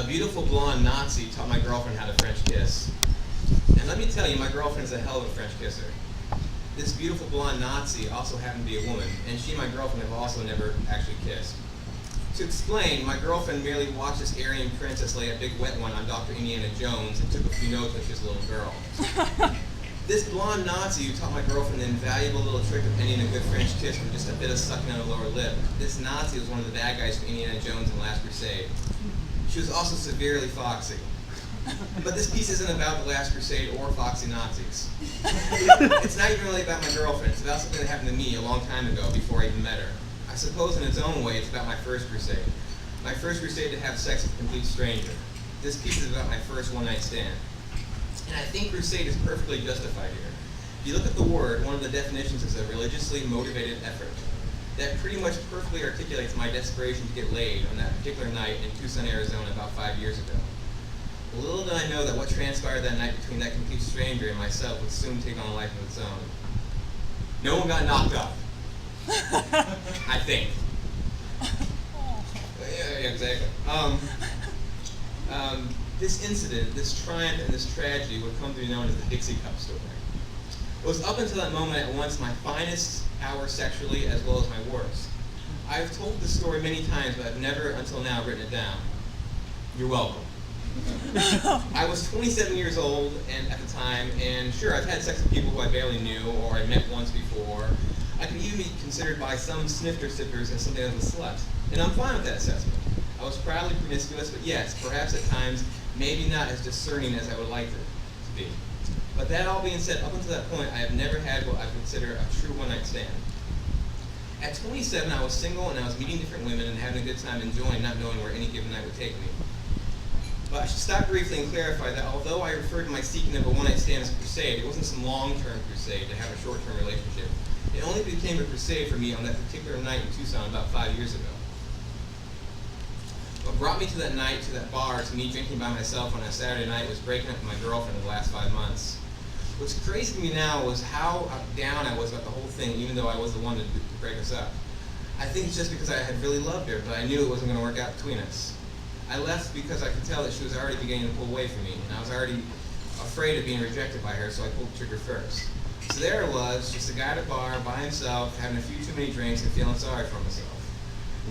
beautiful blonde Nazi taught my girlfriend how to French kiss. And let me tell you, my girlfriend is a hell of a French kisser. This beautiful blonde Nazi also happened to be a woman, and she and my girlfriend have also never actually kissed. To explain, my girlfriend merely watched this Aryan princess lay a big wet one on Dr. Indiana Jones and took a few notes when she was a little girl. This blonde Nazi who taught my girlfriend the invaluable little trick of ending a good French kiss with just a bit of sucking on the lower lip. This Nazi was one of the bad guys from Indiana Jones in Last Crusade. She was also severely foxy. But this piece isn't about the Last Crusade or foxy Nazis. It's not even really about my girlfriend. It's about something that happened to me a long time ago before I even met her. I suppose in its own way it's about my first crusade. My first crusade to have sex with a complete stranger. This piece is about my first one-night stand. And I think crusade is perfectly justified here. If you look at the word, one of the definitions is a religiously motivated effort. That pretty much perfectly articulates my desperation to get laid on that particular night in Tucson, Arizona about 5 years ago. Little did I know that what transpired that night between that complete stranger and myself would soon take on a life of its own. No one got knocked up. I think. Yeah, exactly. This incident, this triumph, and this tragedy would come to be known as the Dixie Cup story. It was up until that moment at once my finest hour sexually as well as my worst. I've told this story many times, but I've never until now written it down. You're welcome. I was 27 years old at the time, and sure, I've had sex with people who I barely knew or I met once before. I could even be considered by some snifter sippers as something of a slut, and I'm fine with that assessment. I was proudly promiscuous, but yes, perhaps at times, maybe not as discerning as I would like to be. But that all being said, up until that point, I have never had what I consider a true one-night stand. At 27, I was single and I was meeting different women and having a good time enjoying not knowing where any given night would take me. But I should stop briefly and clarify that although I referred to my seeking of a one-night stand as a crusade, it wasn't some long-term crusade to have a short-term relationship. It only became a crusade for me on that particular night in Tucson about 5 years ago. What brought me to that night, to that bar, to me drinking by myself on a Saturday night was breaking up with my girlfriend in the last 5 months. What's crazy to me now was how down I was about the whole thing, even though I was the one to break us up. I think it's just because I had really loved her, but I knew it wasn't going to work out between us. I left because I could tell that she was already beginning to pull away from me, and I was already afraid of being rejected by her, so I pulled the trigger first. So there I was, just a guy at a bar by himself, having a few too many drinks and feeling sorry for himself.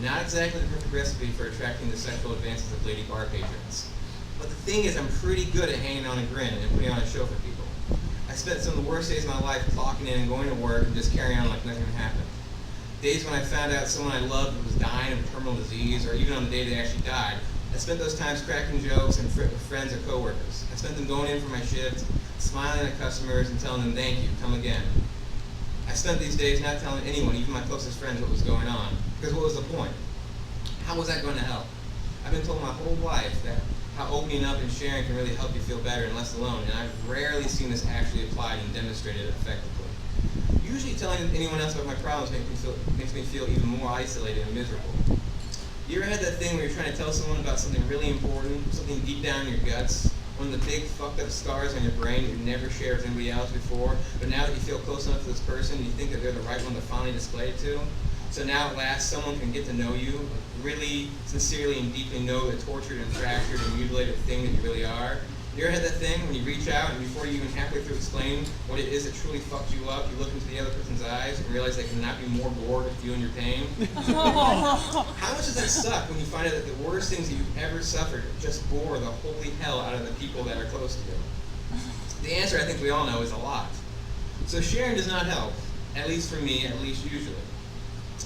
Not exactly the perfect recipe for attracting the sexual advances of lady bar patrons. But the thing is, I'm pretty good at hanging on a grin and putting on a show for people. I spent some of the worst days of my life clocking in and going to work and just carrying on like nothing happened. Days when I found out someone I loved was dying of a terminal disease, or even on the day they actually died, I spent those times cracking jokes and with friends or coworkers. I spent them going in for my shift, smiling at customers and telling them thank you, come again. I spent these days not telling anyone, even my closest friends, what was going on. Because what was the point? How was that going to help? I've been told my whole life that how opening up and sharing can really help you feel better and less alone, and I've rarely seen this actually applied and demonstrated effectively. Usually telling anyone else about my problems makes me feel even more isolated and miserable. You ever had that thing where you're trying to tell someone about something really important, something deep down in your guts, one of the big fucked up scars on your brain that you've never shared with anybody else before, but now that you feel close enough to this person, you think that they're the right one to finally display it to? So now at last, someone can get to know you, really sincerely and deeply know the tortured and fractured and mutilated thing that you really are. You ever had that thing when you reach out and before you even halfway through explain what it is that truly fucked you up, you look into the other person's eyes and realize they cannot be more bored with you and your pain? How much does that suck when you find out that the worst things that you've ever suffered just bore the holy hell out of the people that are close to you? The answer, I think we all know, is a lot. So sharing does not help, at least for me, at least usually.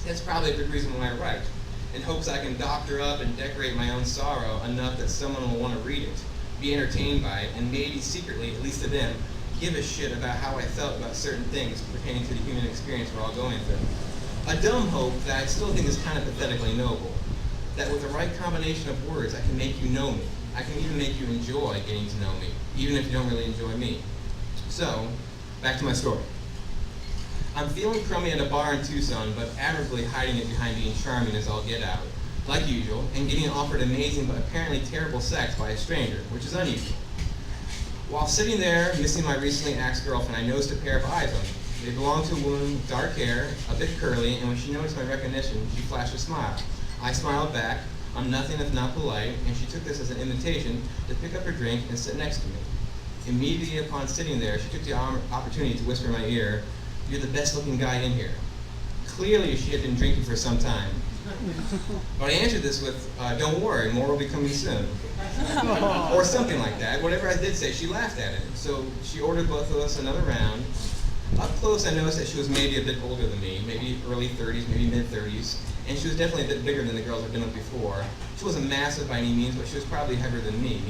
That's probably a good reason why I write, in hopes I can doctor up and decorate my own sorrow enough that someone will want to read it, be entertained by it, and maybe secretly, at least to them, give a shit about how I felt about certain things pertaining to the human experience we're all going through. A dumb hope that I still think is kind of pathetically noble, that with the right combination of words I can make you know me. I can even make you enjoy getting to know me, even if you don't really enjoy me. So, back to my story. I'm feeling crummy at a bar in Tucson, but admirably hiding it behind being charming as all get out, like usual, and getting offered amazing but apparently terrible sex by a stranger, which is unusual. While sitting there, missing my recently axed girlfriend, I noticed a pair of eyes on me. They belonged to a woman with dark hair, a bit curly, and when she noticed my recognition, she flashed a smile. I smiled back. I'm nothing if not polite, and she took this as an invitation to pick up her drink and sit next to me. Immediately upon sitting there, she took the opportunity to whisper in my ear, "You're the best looking guy in here." Clearly, she had been drinking for some time. But I answered this with, "Don't worry, more will be coming soon." Or something like that. Whatever I did say, she laughed at it. So she ordered both of us another round. Up close, I noticed that she was maybe a bit older than me, maybe early 30s, maybe mid-30s, and she was definitely a bit bigger than the girls I've been with before. She wasn't massive by any means, but she was probably heavier than me,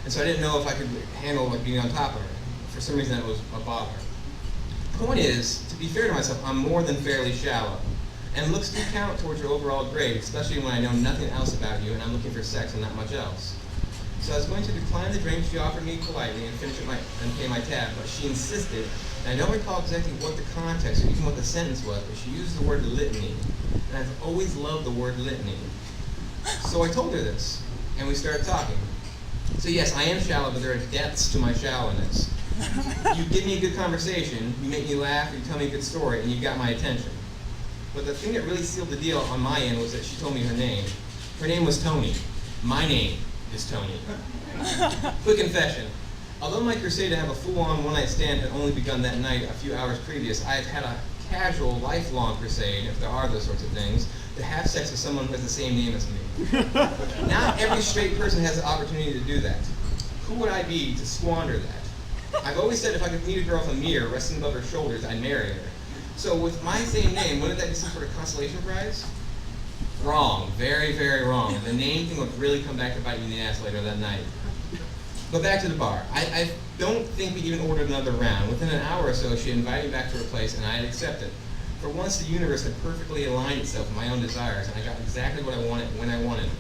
and so I didn't know if I could handle being on top of her. For some reason, that was a bother. Point is, to be fair to myself, I'm more than fairly shallow, and looks do count towards your overall grade, especially when I know nothing else about you and I'm looking for sex and not much else. So I was going to decline the drink she offered me politely and pay my tab, but she insisted, and I don't recall exactly what the context or even what the sentence was, but she used the word litany, and I've always loved the word litany. So I told her this, and we started talking. So yes, I am shallow, but there are depths to my shallowness. You give me a good conversation, you make me laugh, you tell me a good story, and you got my attention. But the thing that really sealed the deal on my end was that she told me her name. Her name was Tony. My name is Tony. Quick confession. Although my crusade to have a full-on one-night stand had only begun that night a few hours previous, I have had a casual, lifelong crusade, if there are those sorts of things, to have sex with someone who has the same name as me. Not every straight person has the opportunity to do that. Who would I be to squander that? I've always said if I could meet a girl with a mirror resting above her shoulders, I'd marry her. So with my same name, wouldn't that be some sort of consolation prize? Wrong. Very, very wrong. The name thing would really come back to bite me in the ass later that night. But back to the bar. I don't think we even ordered another round. Within an hour or so, she invited me back to her place, and I had accepted. For once, the universe had perfectly aligned itself with my own desires, and I got exactly what I wanted when I wanted it.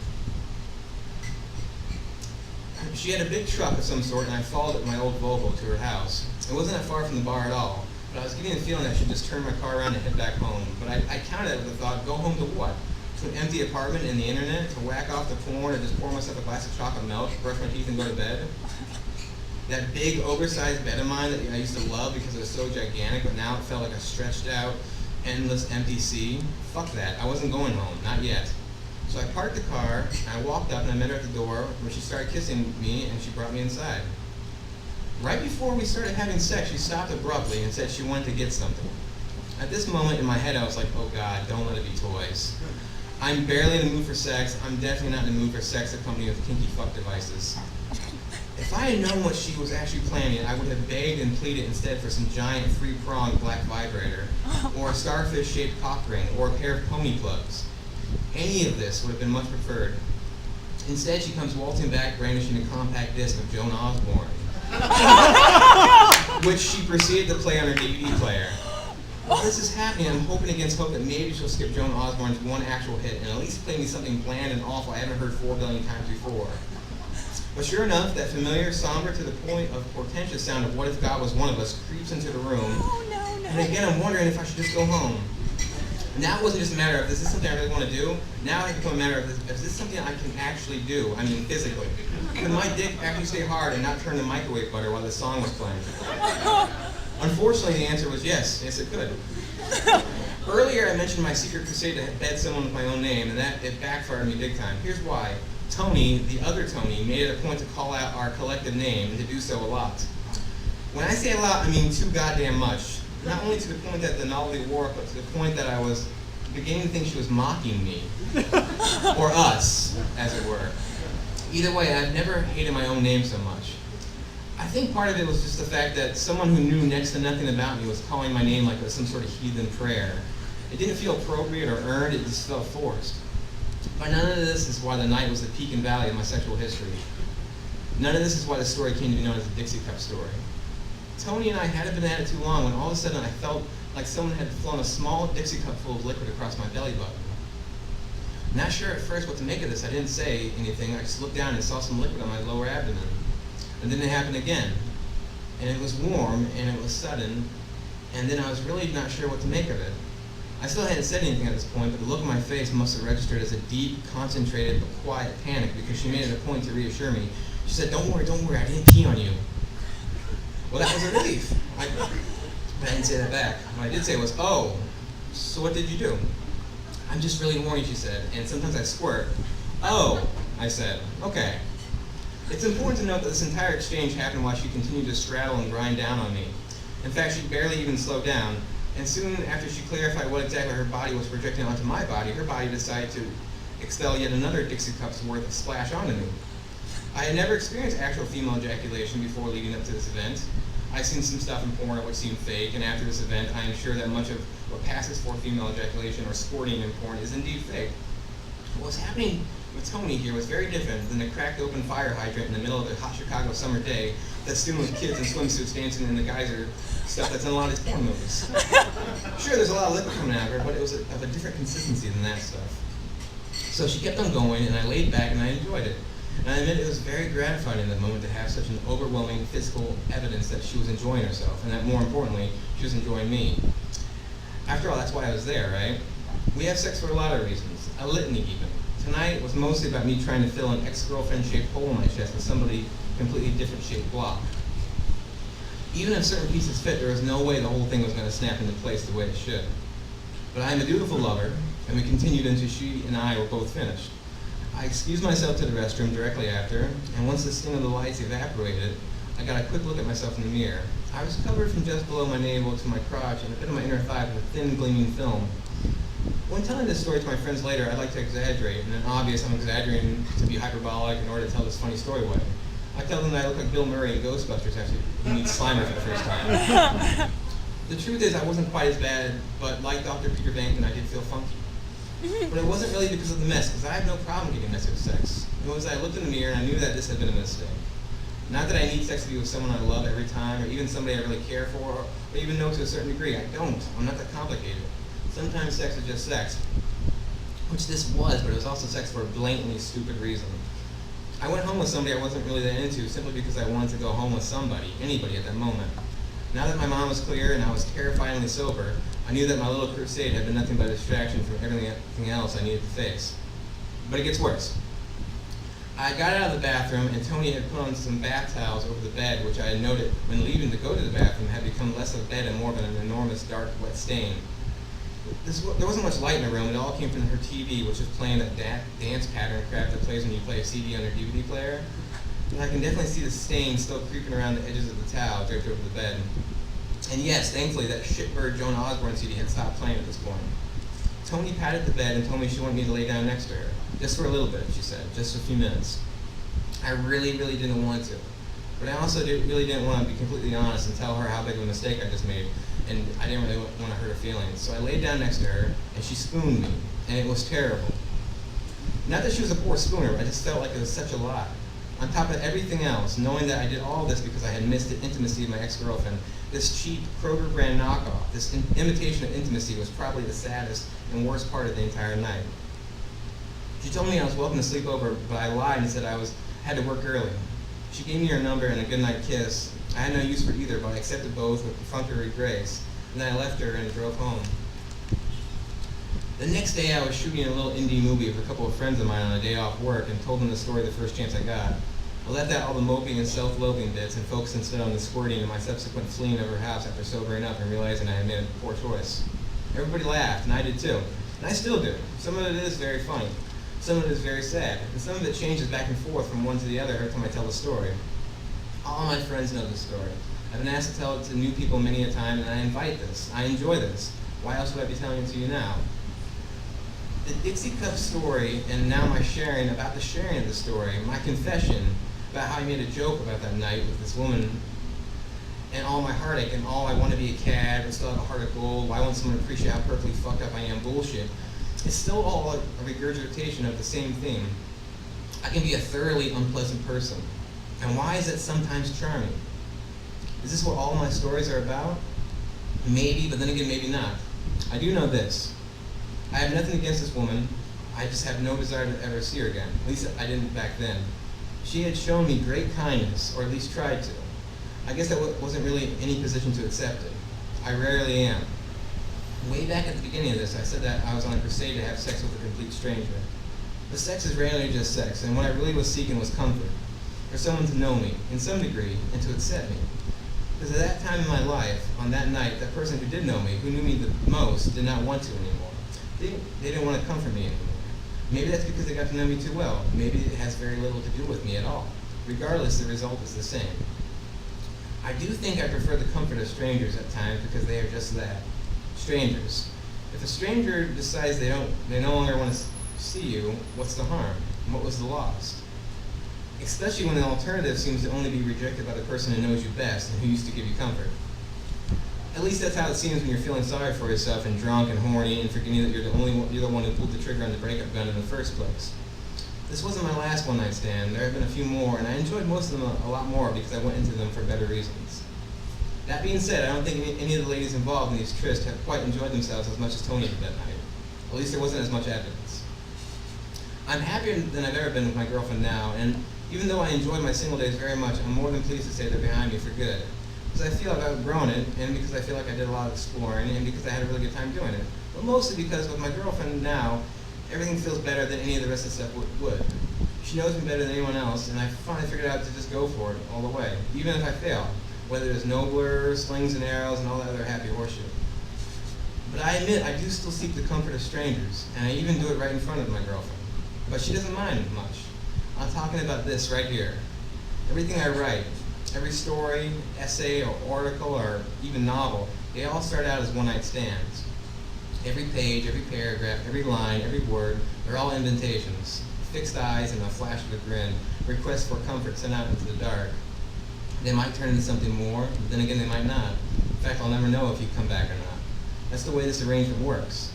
She had a big truck of some sort, and I followed it with my old Volvo to her house. It wasn't that far from the bar at all, but I was getting the feeling that I should just turn my car around and head back home. But I counted it with the thought, go home to what? To an empty apartment and the internet, to whack off the porn and just pour myself a glass of chocolate milk, brush my teeth and go to bed? That big oversized bed of mine that I used to love because it was so gigantic, but now it felt like a stretched out, endless empty sea? Fuck that, I wasn't going home, not yet. So I parked the car, and I walked up and I met her at the door where she started kissing me and she brought me inside. Right before we started having sex, she stopped abruptly and said she wanted to get something. At this moment in my head, I was like, oh God, don't let it be toys. I'm barely in the mood for sex. I'm definitely not in the mood for sex accompanied with kinky fuck devices. If I had known what she was actually planning, I would have begged and pleaded instead for some giant three-pronged black vibrator, or a starfish-shaped cock ring, or a pair of pony plugs. Any of this would have been much preferred. Instead, she comes waltzing back, brandishing a compact disc of Joan Osborne, which she proceeded to play on her DVD player. While this is happening, I'm hoping against hope that maybe she'll skip Joan Osborne's one actual hit and at least play me something bland and awful I haven't heard 4 billion times before. But sure enough, that familiar, somber to the point of portentous sound of What If God Was One of Us creeps into the room. No. And again, I'm wondering if I should just go home. Now it wasn't just a matter of, is this something I really want to do? Now it became a matter of, is this something I can actually do? I mean, physically. Could my dick actually stay hard and not turn to microwave butter while the song was playing? Unfortunately, the answer was yes. Yes, it could. Earlier, I mentioned my secret crusade to bed someone with my own name, and that it backfired on me big time. Here's why. Tony, the other Tony, made it a point to call out our collective name and to do so a lot. When I say a lot, I mean too goddamn much. Not only to the point that the novelty wore, but to the point that I was beginning to think she was mocking me. Or us, as it were. Either way, I've never hated my own name so much. I think part of it was just the fact that someone who knew next to nothing about me was calling my name like some sort of heathen prayer. It didn't feel appropriate or earned, it just felt forced. But none of this is why the night was the peak and valley of my sexual history. None of this is why the story came to be known as the Dixie Cup story. Tony and I hadn't been at it too long when all of a sudden I felt like someone had flown a small Dixie cup full of liquid across my belly button. Not sure at first what to make of this. I didn't say anything. I just looked down and saw some liquid on my lower abdomen. And then it happened again. And it was warm, and it was sudden, and then I was really not sure what to make of it. I still hadn't said anything at this point, but the look on my face must have registered as a deep, concentrated, but quiet panic because she made it a point to reassure me. She said, don't worry, I didn't pee on you. Well, that was a relief. But I didn't say that back. What I did say was, oh, so what did you do? I'm just really horny, she said, and sometimes I squirt. Oh, I said, okay. It's important to note that this entire exchange happened while she continued to straddle and grind down on me. In fact, she barely even slowed down, and soon after she clarified what exactly her body was projecting onto my body, her body decided to expel yet another Dixie Cup's worth of splash onto me. I had never experienced actual female ejaculation before leading up to this event. I'd seen some stuff in porn which seemed fake, and after this event, I am sure that much of what passes for female ejaculation or squirting in porn is indeed fake. What was happening with Tony here was very different than the cracked open fire hydrant in the middle of a hot Chicago summer day that's strewn with kids in swimsuits dancing in the geyser stuff that's in a lot of these porn movies. Sure, there's a lot of liquid coming out of her, but it was of a different consistency than that stuff. So she kept on going, and I laid back and I enjoyed it. And I admit it was very gratifying in that moment to have such an overwhelming physical evidence that she was enjoying herself, and that more importantly, she was enjoying me. After all, that's why I was there, right? We have sex for a lot of reasons, a litany even. Tonight was mostly about me trying to fill an ex-girlfriend-shaped hole in my chest with somebody completely different shaped block. Even if certain pieces fit, there was no way the whole thing was going to snap into place the way it should. But I am a dutiful lover, and we continued until she and I were both finished. I excused myself to the restroom directly after, and once the sting of the lights evaporated, I got a quick look at myself in the mirror. I was covered from just below my navel to my crotch and a bit of my inner thigh with a thin, gleaming film. When telling this story to my friends later, I like to exaggerate, and it's obvious I'm exaggerating to be hyperbolic in order to tell this funny story away. I tell them that I look like Bill Murray in Ghostbusters after he meets Slimer for the first time. The truth is I wasn't quite as bad, but like Dr. Peter Bankman, I did feel funky. But it wasn't really because of the mess, because I have no problem getting messy with sex. It was that I looked in the mirror and I knew that this had been a mistake. Not that I need sex to be with someone I love every time, or even somebody I really care for, or even know to a certain degree. I don't. I'm not that complicated. Sometimes sex is just sex, which this was, but it was also sex for a blatantly stupid reason. I went home with somebody I wasn't really that into simply because I wanted to go home with somebody, anybody at that moment. Now that my mind was clear and I was terrifyingly sober, I knew that my little crusade had been nothing but a distraction from everything else I needed to face. But it gets worse. I got out of the bathroom and Tony had put on some bath towels over the bed, which I had noted when leaving to go to the bathroom had become less of a bed and more of an enormous dark wet stain. There wasn't much light in the room. It all came from her TV, which was playing that dance pattern crap that plays when you play a CD on your DVD player. And I can definitely see the stain still creeping around the edges of the towel draped over the bed. And yes, thankfully, that shitbird Joan Osborne CD had stopped playing at this point. Tony patted the bed and told me she wanted me to lay down next to her. Just for a little bit, she said, just a few minutes. I really didn't want to. But I also really didn't want to be completely honest and tell her how big of a mistake I just made, and I didn't really want to hurt her feelings. So I laid down next to her, and she spooned me, and it was terrible. Not that she was a poor spooner, I just felt like it was such a lot. On top of everything else, knowing that I did all this because I had missed the intimacy of my ex-girlfriend, this cheap Kroger brand knockoff, this imitation of intimacy was probably the saddest and worst part of the entire night. She told me I was welcome to sleep over, but I lied and said I had to work early. She gave me her number and a goodnight kiss. I had no use for either, but I accepted both with perfunctory grace. And then I left her and drove home. The next day I was shooting a little indie movie with a couple of friends of mine on a day off work and told them the story the first chance I got. I left out all the moping and self-loathing bits and focused instead on the squirting and my subsequent fleeing of her house after sobering up and realizing I had made a poor choice. Everybody laughed, and I did too. And I still do. Some of it is very funny. Some of it is very sad. And some of it changes back and forth from one to the other every time I tell the story. All my friends know this story. I've been asked to tell it to new people many a time, and I invite this. I enjoy this. Why else would I be telling it to you now? The Dixie Cup story, and now my sharing about the sharing of the story, my confession about how I made a joke about that night with this woman, and all my heartache, and all I want to be a cad, and still have a heart of gold, why I want someone to appreciate how perfectly fucked up I am bullshit, it's still all a regurgitation of the same thing. I can be a thoroughly unpleasant person. And why is that sometimes charming? Is this what all my stories are about? Maybe, but then again, maybe not. I do know this. I have nothing against this woman. I just have no desire to ever see her again. At least I didn't back then. She had shown me great kindness, or at least tried to. I guess I wasn't really in any position to accept it. I rarely am. Way back at the beginning of this, I said that I was on a crusade to have sex with a complete stranger. But sex is rarely just sex, and what I really was seeking was comfort. For someone to know me, in some degree, and to accept me. Because at that time in my life, on that night, that person who did know me, who knew me the most, did not want to anymore. They didn't want to comfort me anymore. Maybe that's because they got to know me too well. Maybe it has very little to do with me at all. Regardless, the result is the same. I do think I prefer the comfort of strangers at times because they are just that, strangers. If a stranger decides they no longer want to see you, what's the harm? What was the loss? Especially when the alternative seems to only be rejected by the person who knows you best and who used to give you comfort. At least that's how it seems when you're feeling sorry for yourself and drunk and horny and forgetting that you're the one who pulled the trigger on the breakup gun in the first place. This wasn't my last one-night stand. There have been a few more, and I enjoyed most of them a lot more because I went into them for better reasons. That being said, I don't think any of the ladies involved in these trysts have quite enjoyed themselves as much as Tony did that night. At least there wasn't as much evidence. I'm happier than I've ever been with my girlfriend now, and even though I enjoyed my single days very much, I'm more than pleased to say they're behind me for good. Because I feel like I've outgrown it, and because I feel like I did a lot of exploring, and because I had a really good time doing it. But mostly because with my girlfriend now, everything feels better than any of the rest of the stuff would. She knows me better than anyone else, and I finally figured out to just go for it all the way, even if I fail, whether it's nobler, slings and arrows, and all that other happy horseshit. But I admit, I do still seek the comfort of strangers, and I even do it right in front of my girlfriend. But she doesn't mind much. I'm talking about this right here. Everything I write, every story, essay, or article, or even novel, they all start out as one-night stands. Every page, every paragraph, every line, every word, they're all invitations. Fixed eyes and a flash of a grin, requests for comfort sent out into the dark. They might turn into something more, but then again they might not. In fact, I'll never know if you come back or not. That's the way this arrangement works.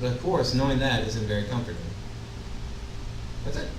But of course, knowing that isn't very comforting. That's it.